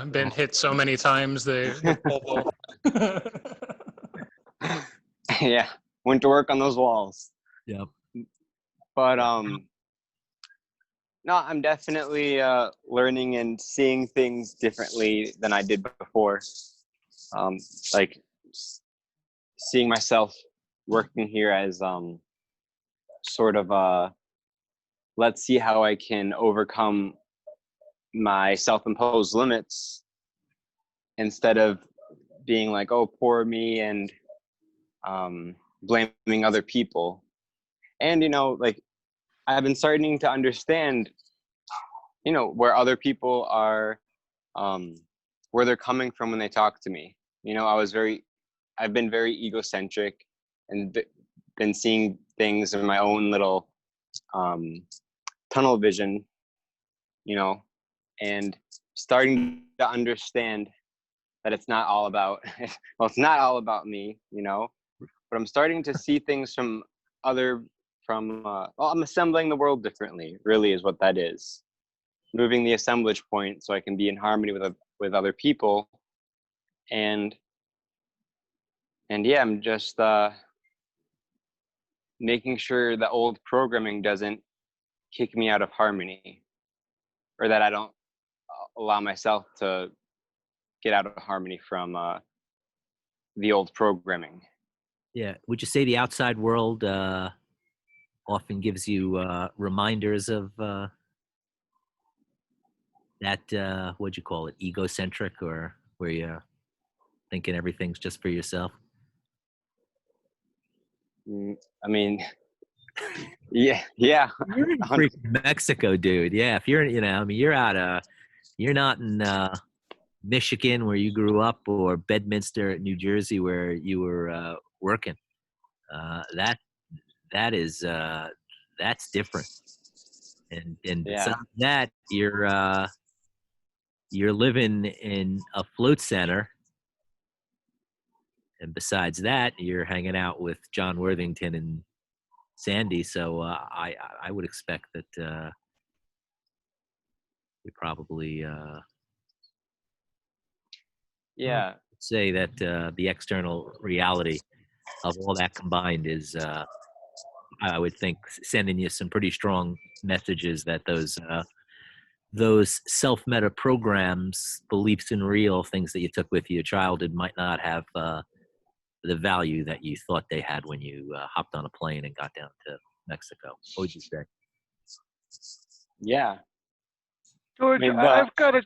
been hit so many times they pull. yeah, went to work on those walls. Yep. But no, I'm definitely learning and seeing things differently than I did before. Like seeing myself working here as sort of let's see how I can overcome my self-imposed limits instead of being like, oh, poor me, and blaming other people. And like I've been starting to understand where other people are, where they're coming from when they talk to me. I've been very egocentric and been seeing things in my own little tunnel vision, and starting to understand that it's not all about it's not all about me, but I'm starting to see things from I'm assembling the world differently, really, is what that is. Moving the assemblage point so I can be in harmony with other people, and yeah, I'm just making sure the old programming doesn't kick me out of harmony, or that I don't allow myself to get out of harmony from the old programming. Yeah. Would you say the outside world often gives you reminders of that? What'd you call it? Egocentric, or where you're thinking everything's just for yourself? I mean, yeah. You're in freaking Mexico, dude. Yeah. If you're, you're not in Michigan where you grew up, or Bedminster, New Jersey, where you were working. That's different. And besides that, you're living in a float center. And besides that, you're hanging out with John Worthington and Sandy. So I would expect that you probably say that the external reality of all that combined is, I would think, sending you some pretty strong messages that those self-meta programs, beliefs in real things that you took with you, your childhood, might not have the value that you thought they had when you hopped on a plane and got down to Mexico. What would you say? Yeah. George, I've got a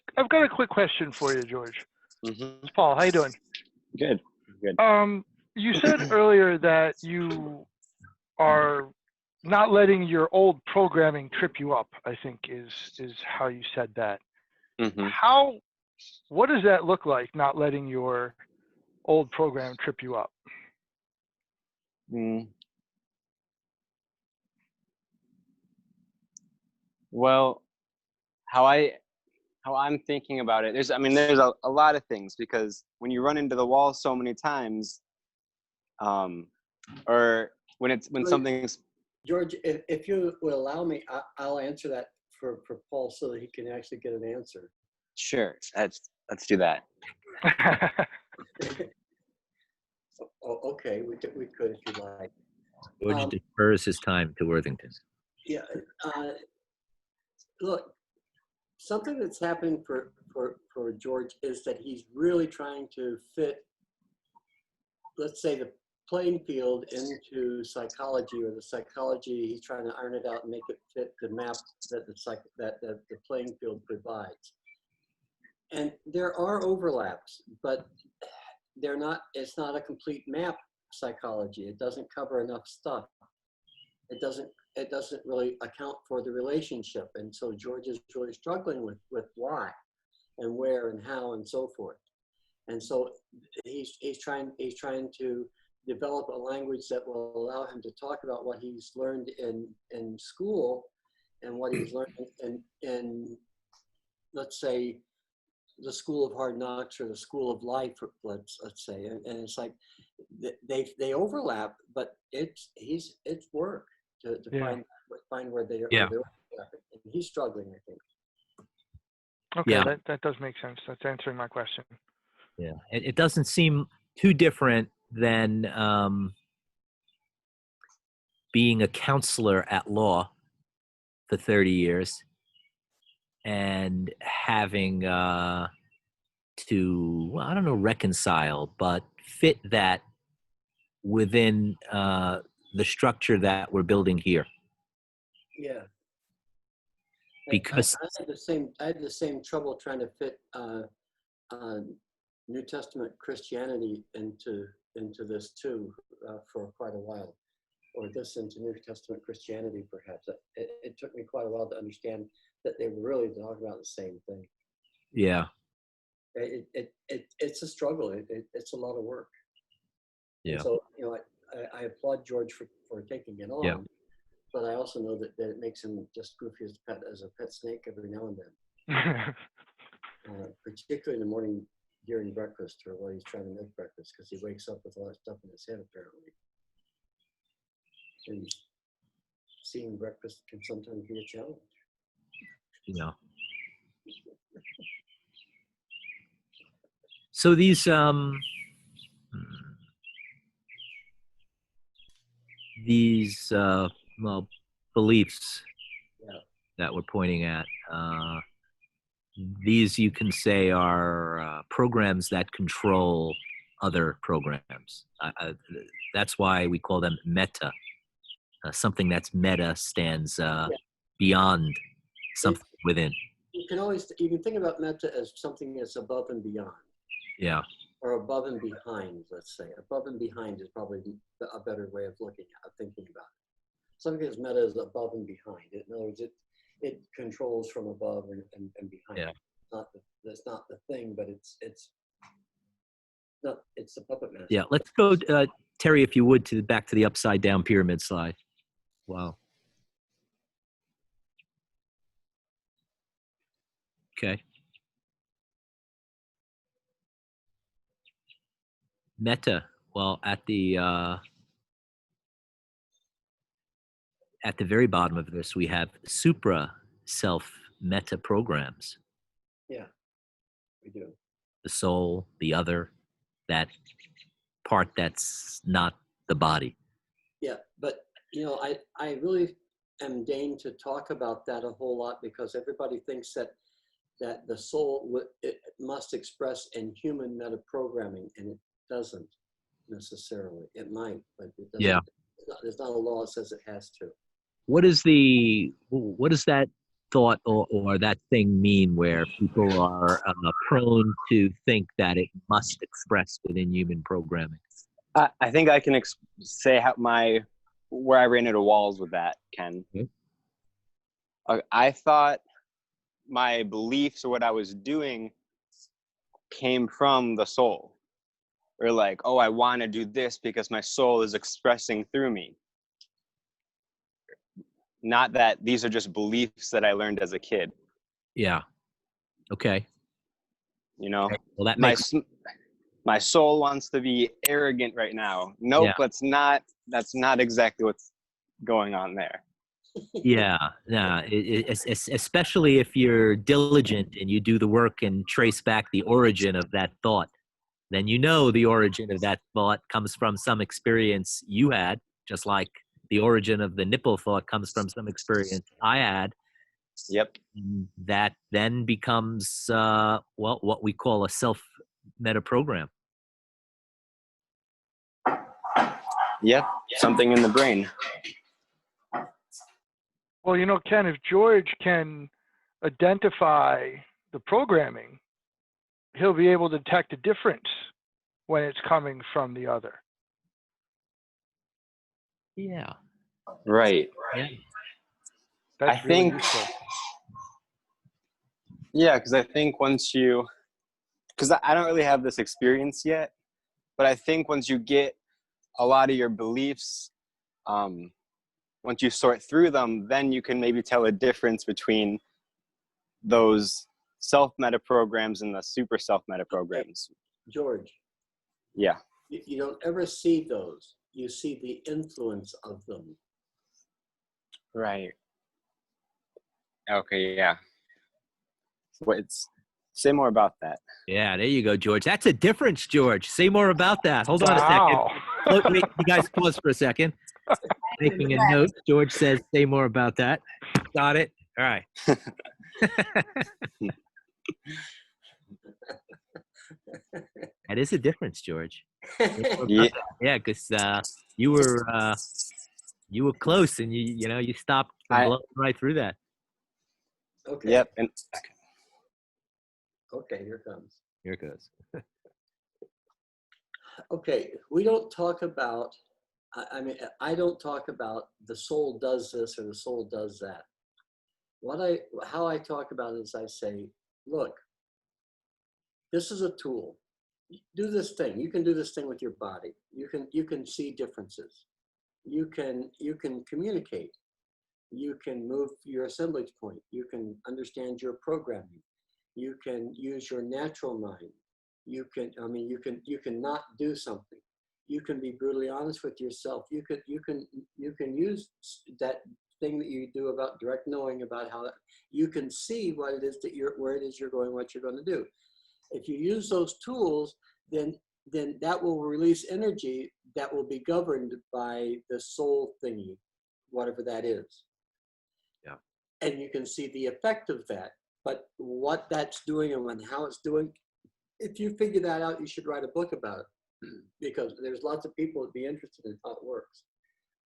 quick question for you, George. Mm-hmm. It's Paul. How you doing? Good. You said earlier that you are not letting your old programming trip you up, I think is how you said that. Mm-hmm. What does that look like, not letting your old program trip you up? Well, how I'm thinking about it, there's a lot of things, because when you run into the wall so many times, or when something's... George, if you would allow me, I'll answer that for Paul so that he can actually get an answer. Sure, let's do that. Okay, we could if you like. George defers his time to Worthington. Yeah, look, something that's happening for George is that he's really trying to fit, let's say, the playing field into psychology, or the psychology, he's trying to iron it out and make it fit the map that the playing field provides. And there are overlaps, but they're not. It's not a complete map psychology. It doesn't cover enough stuff. It doesn't really account for the relationship. And so George is really struggling with why and where and how and so forth. And so he's trying to develop a language that will allow him to talk about what he's learned in school and what he's learned in let's say the school of hard knocks or the school of life, let's say. And it's like they overlap, but it's work to find where they are. Yeah. And he's struggling, I think. Okay, Yeah. that does make sense. That's answering my question. Yeah, it doesn't seem too different than being a counselor at law for 30 years and having to, well, I don't know, reconcile, but fit that within the structure that we're building here. Yeah. Because I had the same trouble trying to fit New Testament Christianity into this too for quite a while, or this into New Testament Christianity perhaps. It took me quite a while to understand that they were really talking about the same thing. yeah, It's a struggle. It's a lot of work. yeah. And so I applaud George for taking it on. Yeah. But I also know that it makes him just goofy as a pet snake every now and then. Particularly in the morning during breakfast or while he's trying to make breakfast, because he wakes up with a lot of stuff in his head apparently. And seeing breakfast can sometimes be a challenge. Yeah. So these well, beliefs that we're pointing at, these you can say are programs that control other programs. That's why we call them meta. Something that's meta stands beyond something within. You can think about meta as something that's above and beyond. Yeah. Or above and behind, let's say. Above and behind is probably a better way of thinking about it. Something that's meta is above and behind. In other words, it controls from above and behind. Yeah. That's not the thing, but it's the puppet master. Yeah, let's go, Terry, if you would, back to the upside down pyramid slide. Wow. Okay. Meta. Well, at the very bottom of this, we have supra self meta programs. Yeah, we do. The soul, the other, that part that's not the body. Yeah, but I really am deigned to talk about that a whole lot because everybody thinks that the soul it must express in human meta programming, and it doesn't necessarily. It might, but it doesn't. Yeah. There's not a law that says it has to. What does that thought or that thing mean where people are prone to think that it must express within human programming? I think I can say where I ran into walls with that, Ken. Okay. I thought my beliefs or what I was doing came from the soul. Or like, oh, I want to do this because my soul is expressing through me. Not that these are just beliefs that I learned as a kid. Yeah. Okay. Okay. Well, that makes my soul wants to be arrogant right now. Nope, that's not exactly what's going on there. Yeah, especially if you're diligent and you do the work and trace back the origin of that thought, then the origin of that thought comes from some experience you had, just like the origin of the nipple thought comes from some experience I had. Yep. That then becomes, what we call a self-meta program. Yep, something in the brain. Well, Ken, if George can identify the programming, he'll be able to detect a difference when it's coming from the other. Yeah. Right. Yeah. That's I really think, useful. yeah, because I think once you, because I don't really have this experience yet, but I think once you get a lot of your beliefs, once you sort through them, then you can maybe tell a difference between those self-meta programs and the super self-meta programs. George, Yeah. you don't ever see those. You see the influence of them. Right. Okay, yeah. Say more about that. Yeah, there you go, George. That's a difference, George. Say more about that. Hold on a second. Wow. Wait, you guys pause for a second. Making a note. George says, say more about that. Got it. All right. That is a difference, George. Yeah, because you were close, and you stopped from blowing right through that. Okay. Yep. And okay, here it comes. Here it goes. Okay, we don't talk about, I don't talk about the soul does this or the soul does that. How I talk about it is I say, look, this is a tool. Do this thing. You can do this thing with your body. You can see differences. You can communicate. You can move your assemblage point. You can understand your programming. You can use your natural mind. You can not do something. You can be brutally honest with yourself. You can use that thing that you do about direct knowing, about how you can see what it is that where it is you're going, what you're going to do. If you use those tools, then that will release energy that will be governed by the soul thingy, whatever that is. Yeah. And you can see the effect of that. But what that's doing and how it's doing, if you figure that out, you should write a book about it, because there's lots of people who'd be interested in how it works.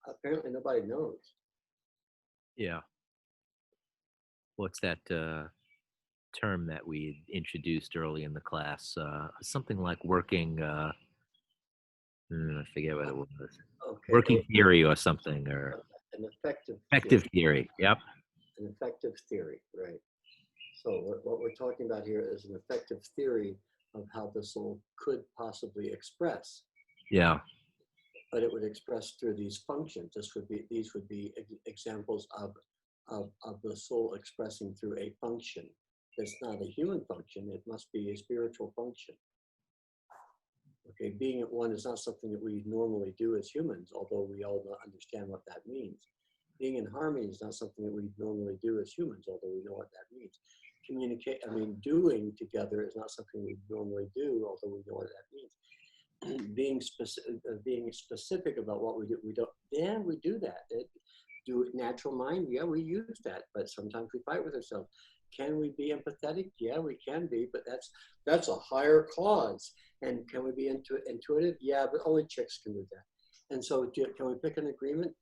Apparently nobody knows. Yeah. What's that term that we introduced early in the class? Something like working, I forget what it was. Okay. Working theory or something, or an effective theory. Yep. An effective theory, right. So what we're talking about here is an effective theory of how the soul could possibly express. Yeah. But it would express through these functions. These would be examples of the soul expressing through a function. It's not a human function. It must be a spiritual function. Okay, being at one is not something that we normally do as humans, although we all understand what that means. Being in harmony is not something that we normally do as humans, although we know what that means. Doing together is not something we normally do, although we know what that means. Being specific about what we do, we do that. Do natural mind, yeah, we use that, but sometimes we fight with ourselves. Can we be empathetic? Yeah, we can be, but that's a higher cause. And can we be intuitive? Yeah, but only chicks can do that. And so can we pick an agreement?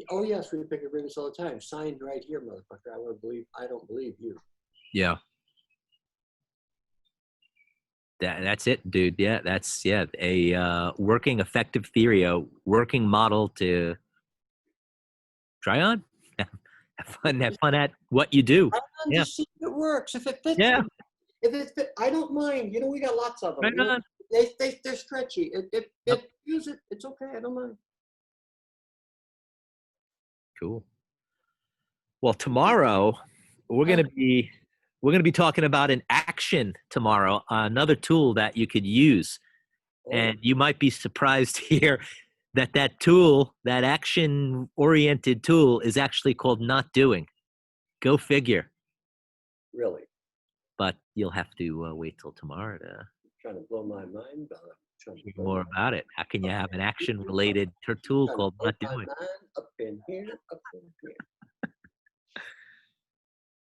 Oh yes, we pick agreements all the time. Signed right here, motherfucker. I don't believe you. Yeah. That's it, dude. Yeah, that's a working effective theory, a working model to try on. Have fun at what you do. Yeah. Just see if it works. If it fits. Yeah. If it fits, I don't mind. We got lots of them. Right on. They're stretchy. If use it, it's okay. I don't mind. Cool. Well, tomorrow we're gonna be talking about an action tomorrow, another tool that you could use, and you might be surprised to hear that tool, that action-oriented tool, is actually called not doing. Go figure. Really. But you'll have to wait till tomorrow to trying to blow my mind. Hear more about it. How can you have an action-related tool called not doing? Up in here, up in here.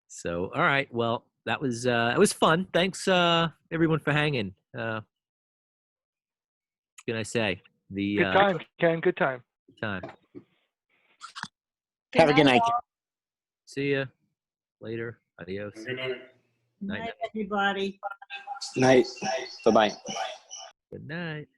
So, all right. Well, that was it was fun. Thanks, everyone, for hanging. What can I say? Good time, Ken. Good time. Good time. Have a good night. See ya later. Adios. Good night. Good night, everybody. Night. Bye bye. Good night.